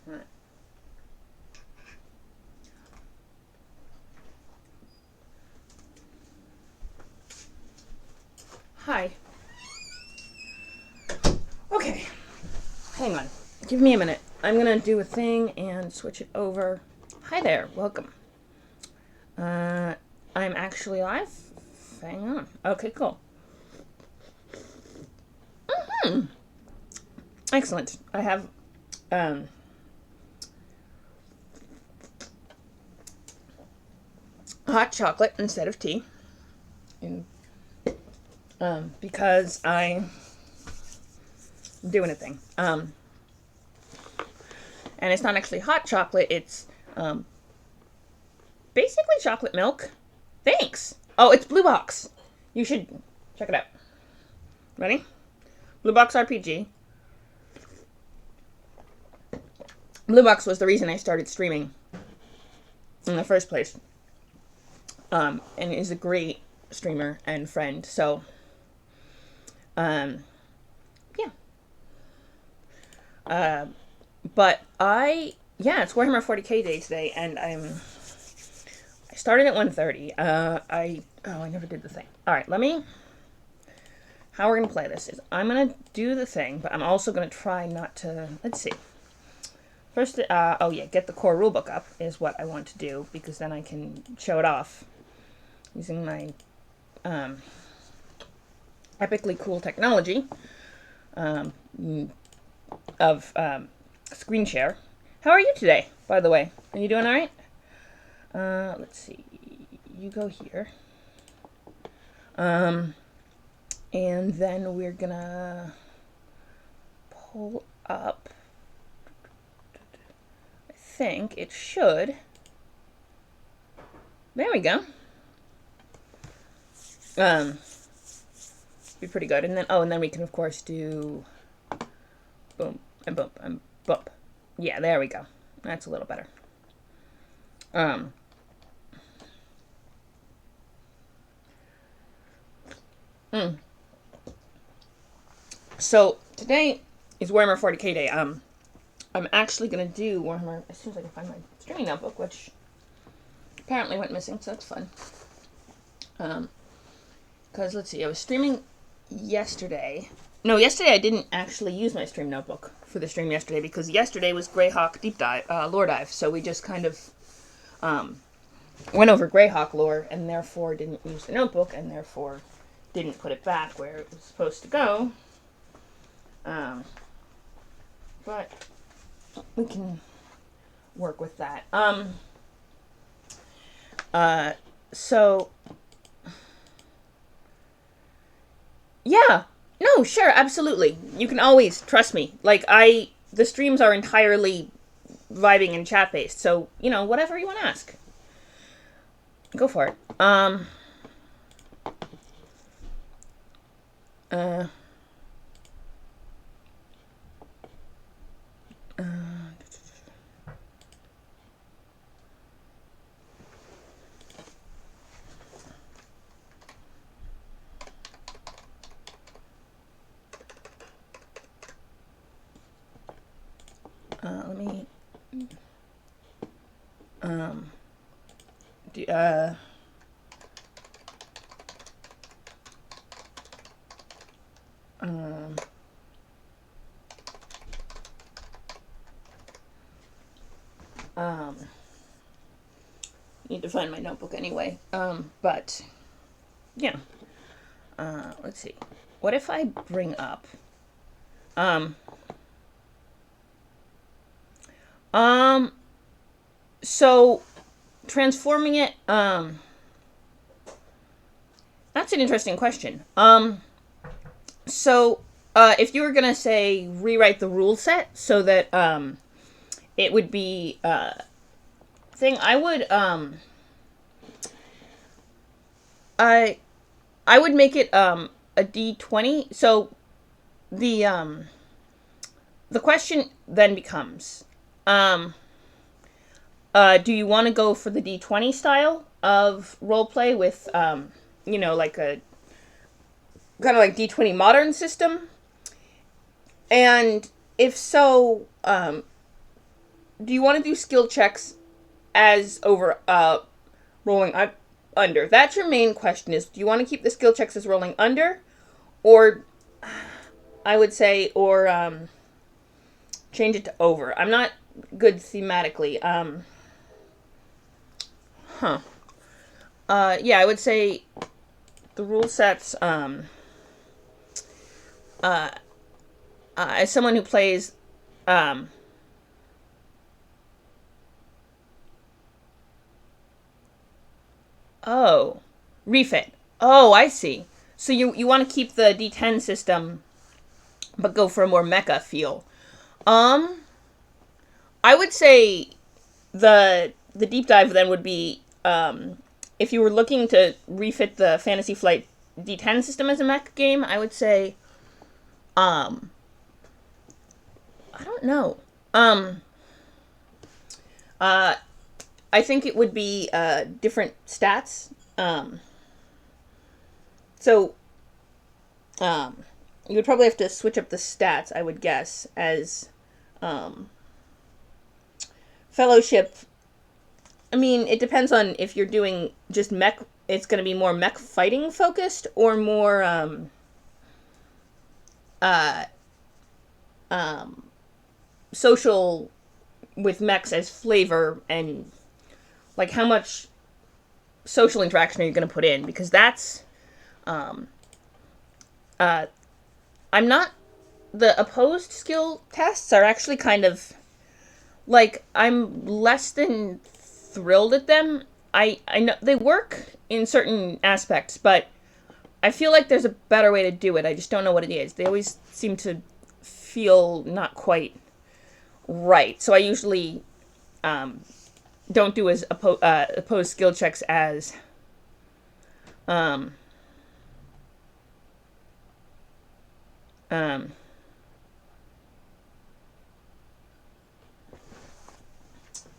Right. Hi. Okay. Hang on. Give me a minute. I'm gonna do a thing and switch it over. Hi there. Welcome. Uh, I'm actually live. Hang on. Okay, cool. Excellent. I have um, hot chocolate instead of tea, and, because I'm doing a thing. And it's not actually hot chocolate. It's basically chocolate milk. Thanks. Oh, it's Blue Box. You should check it out. Ready? Blue Box RPG. Blue Box was the reason I started streaming in the first place. And is a great streamer and friend. So, yeah. But it's Warhammer 40k day today, and I started at 1:30. I never did the thing. All right, how we're gonna play this is I'm gonna do the thing, but I'm also gonna try not to. Let's see. First, get the core rulebook up is what I want to do, because then I can show it off using my epically cool technology of screen share. How are you today, by the way? Are you doing all right? Let's see. You go here. And then we're gonna pull up. I think it should. There we go. Be pretty good. And then we can of course do boom and boom and bump. Yeah, there we go. That's a little better. So today is Warhammer 40k day. I'm actually gonna do Warhammer as soon as I can find my streaming notebook, which apparently went missing, so that's fun. Because let's see, I was streaming yesterday. No, yesterday I didn't actually use my stream notebook for the stream yesterday, because yesterday was Greyhawk deep dive, lore dive. So we just kind of went over Greyhawk lore, and therefore didn't use the notebook, and therefore didn't put it back where it was supposed to go. But we can work with that. So yeah, no, sure, absolutely. You can always trust me. The streams are entirely vibing and chat based, so whatever you want to ask, go for it. Uh, let me. Do, need to find my notebook anyway. But yeah. Let's see. What if I bring up? So transforming it, that's an interesting question. So, if you were gonna say rewrite the rule set so that it would be thing, I I would make it a D20. So the question then becomes, do you want to go for the D20 style of roleplay with like a kind of like D20 modern system? And if so, do you want to do skill checks as over rolling under? That's your main question, is do you want to keep the skill checks as rolling under, or I would say, or change it to over. I'm not good thematically. Yeah, I would say the rule sets, as someone who plays, oh, refit. Oh, I see. So you want to keep the D10 system, but go for a more mecha feel. I would say the deep dive then would be, if you were looking to refit the Fantasy Flight D10 system as a mech game, I would say, I don't know. I think it would be different stats. So you would probably have to switch up the stats, I would guess, as Fellowship. I mean, it depends on if you're doing just mech. It's going to be more mech fighting focused, or more social with mechs as flavor, and like how much social interaction are you going to put in? Because that's I'm not. The opposed skill tests are actually kind of like, I'm less than thrilled at them. I know they work in certain aspects, but I feel like there's a better way to do it. I just don't know what it is. They always seem to feel not quite right. So I usually don't do as opposed skill checks as um, um,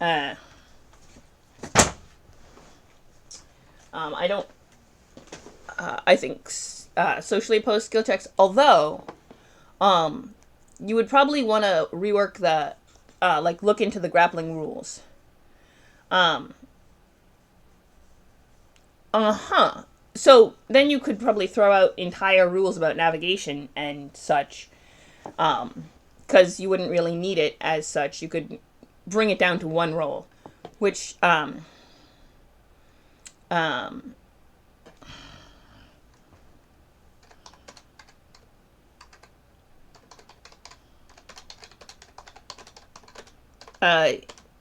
uh, I don't. I think socially opposed skill checks. Although, you would probably want to rework the like look into the grappling rules. So then you could probably throw out entire rules about navigation and such, because you wouldn't really need it as such. You could bring it down to one roll, which um,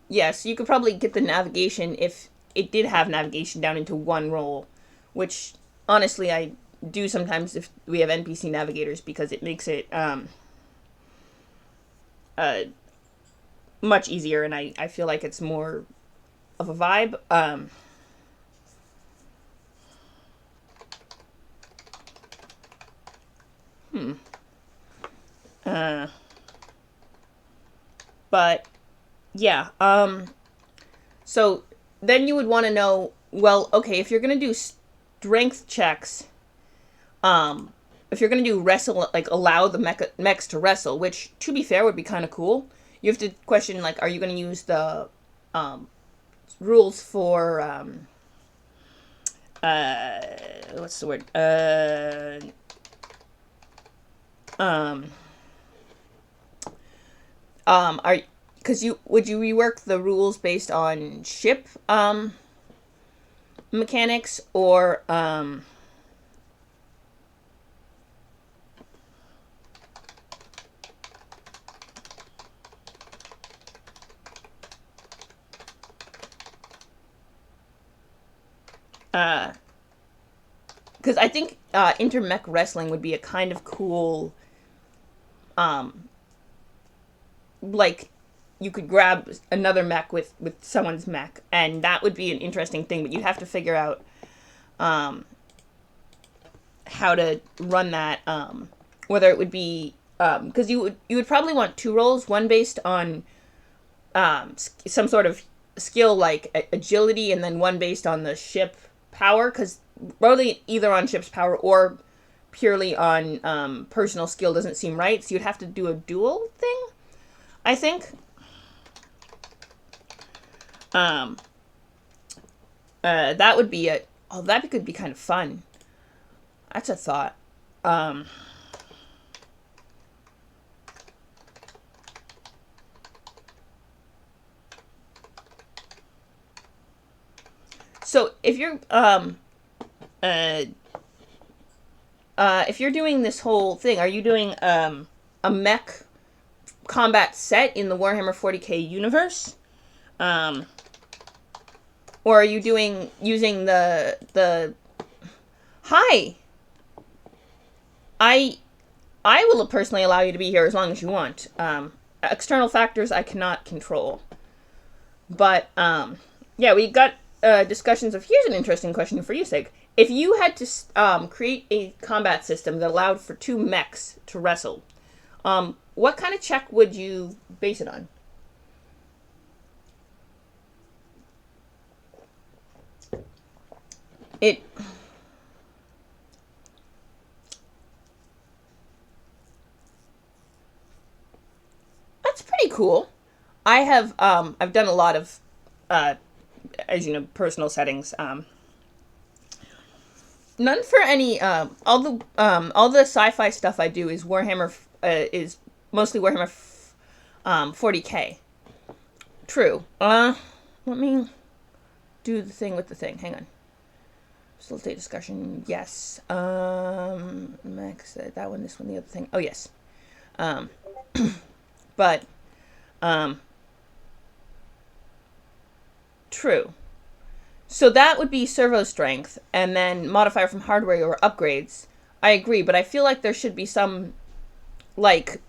yes, you could probably get the navigation, if it did have navigation, down into one roll, which honestly I do sometimes if we have NPC navigators, because it makes it uh, much easier, and I feel like it's more of a vibe. But yeah, so then you would want to know, well, okay, if you're gonna do strength checks, if you're gonna do wrestle, like allow the mechs to wrestle, which to be fair would be kind of cool. You have to question, like, are you gonna use the rules for what's the word, um are because you would you rework the rules based on ship mechanics, or because I think intermech wrestling would be a kind of cool, like, you could grab another mech with someone's mech, and that would be an interesting thing. But you'd have to figure out how to run that. Whether it would be because you would probably want two roles, one based on some sort of skill like agility, and then one based on the ship power. Because really, either on ship's power or purely on personal skill doesn't seem right. So you'd have to do a dual thing, I think. That would be a. Oh, that could be kind of fun. That's a thought. So if you're doing this whole thing, are you doing a mech combat set in the Warhammer 40k universe, or are you using the hi? I will personally allow you to be here as long as you want. External factors I cannot control, but yeah, we got discussions of. Here's an interesting question for you, Sig. If you had to create a combat system that allowed for two mechs to wrestle, what kind of check would you base it on? It. That's pretty cool. I've done a lot of as you know, personal settings. None for any. All the sci-fi stuff I do is Warhammer. Is mostly Warhammer 40k. True. Let me do the thing with the thing. Hang on. Facilitate discussion. Yes. Max. That one. This one. The other thing. Oh yes. But. True. So that would be servo strength, and then modifier from hardware or upgrades. I agree, but I feel like there should be some, like,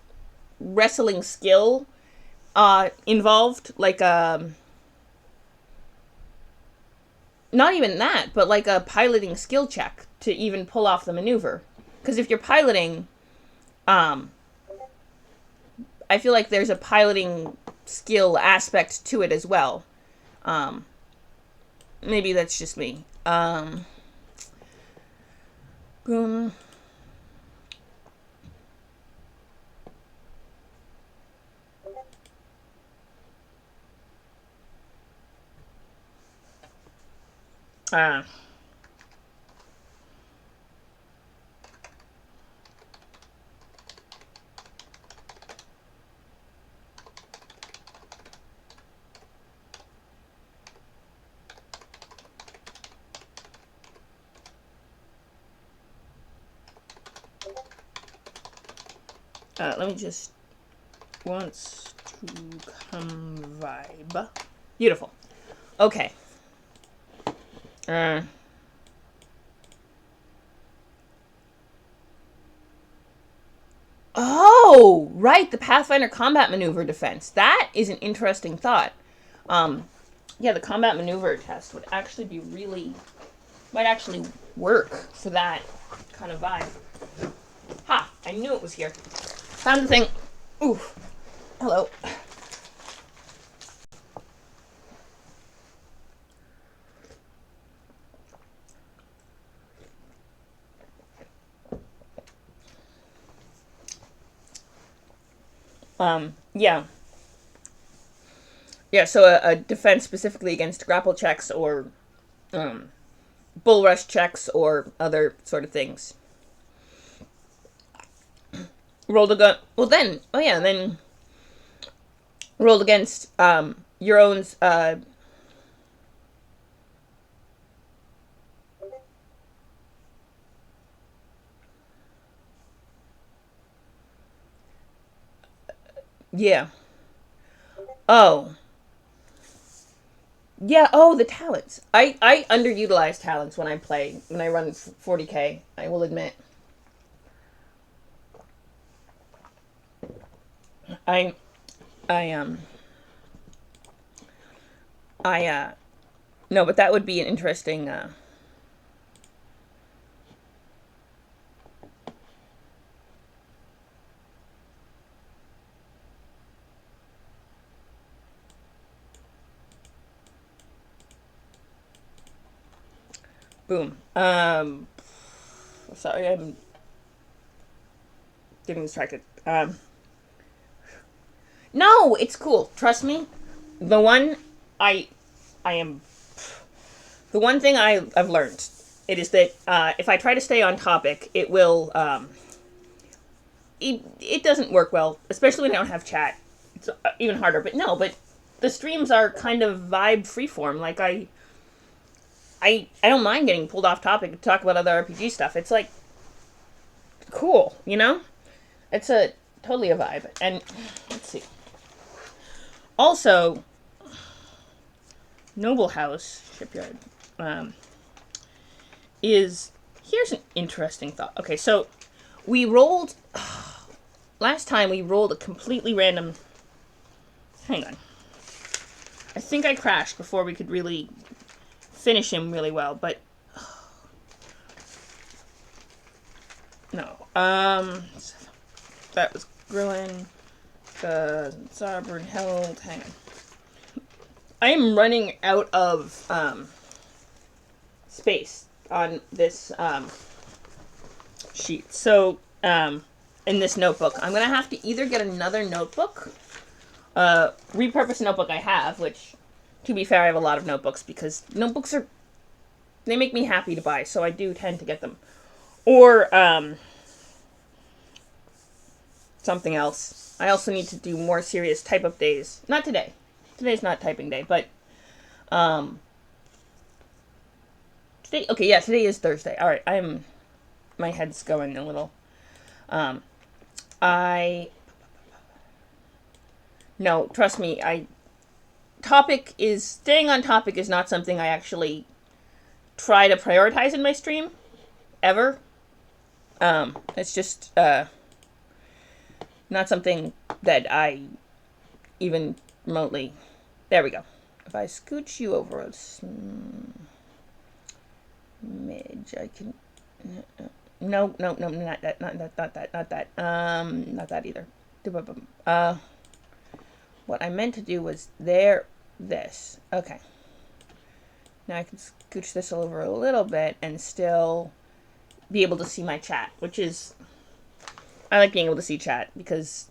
wrestling skill involved, like not even that, but like a piloting skill check to even pull off the maneuver. Because if you're piloting, I feel like there's a piloting skill aspect to it as well. Maybe that's just me. Boom. Uh, let me just wants to come vibe. Beautiful. Okay. Oh, right, the Pathfinder combat maneuver defense. That is an interesting thought. Yeah, the combat maneuver test would actually be might actually work for that kind of vibe. Ha! I knew it was here. Found the thing. Ooh. Hello. Yeah. Yeah, so a defense specifically against grapple checks or bull rush checks or other sort of things. Rolled a gun. Well, then, oh yeah, then rolled against your own. Yeah. Oh. Yeah, oh, the talents. I underutilize talents when I play, when I run 40K, I will admit. I, I, I, no, but that would be an interesting, boom. Sorry, I'm getting distracted. No, it's cool. Trust me. The one I, I am, the one thing I've learned, it is that if I try to stay on topic, it will, it doesn't work well, especially when I don't have chat. It's even harder. But no, but the streams are kind of vibe freeform. Like I don't mind getting pulled off topic to talk about other RPG stuff. It's like cool, you know? It's a totally a vibe. And let's see. Also, Noble House Shipyard um, is here's an interesting thought. Okay, so we rolled last time we rolled a completely random. Hang on. I think I crashed before we could really finish him really well, but no. That was Grillin. Zarburn held. Hang on. I am running out of space on this sheet. So in this notebook, I'm gonna have to either get another notebook, repurpose a notebook I have, which, to be fair, I have a lot of notebooks because notebooks are they make me happy to buy, so I do tend to get them, or something else. I also need to do more serious type up days. Not today. Today's not typing day, but today. Okay, yeah, today is Thursday. All right, my head's going a little. I no, trust me. Topic is staying on topic is not something I actually try to prioritize in my stream ever. It's just not something that I even remotely. There we go. If I scooch you over a smidge, I can. No, not that, not that. Not that either. What I meant to do was this. Okay. Now I can scooch this over a little bit and still be able to see my chat, which is, I like being able to see chat because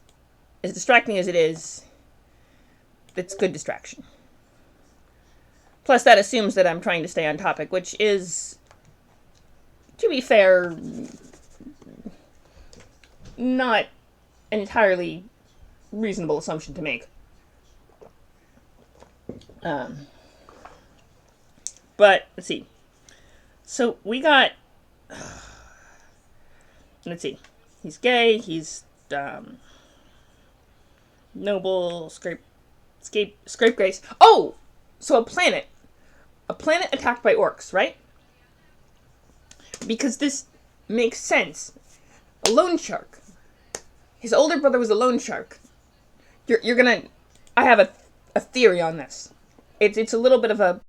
as distracting as it is, it's good distraction. Plus, that assumes that I'm trying to stay on topic, which is, to be fair, not an entirely reasonable assumption to make. But, let's see. So, we got, let's see. He's gay, he's, noble, scrape grace. Oh! So a planet attacked by orcs, right? Because this makes sense. A loan shark. His older brother was a loan shark. You're gonna. I have a theory on this. It's a little bit of a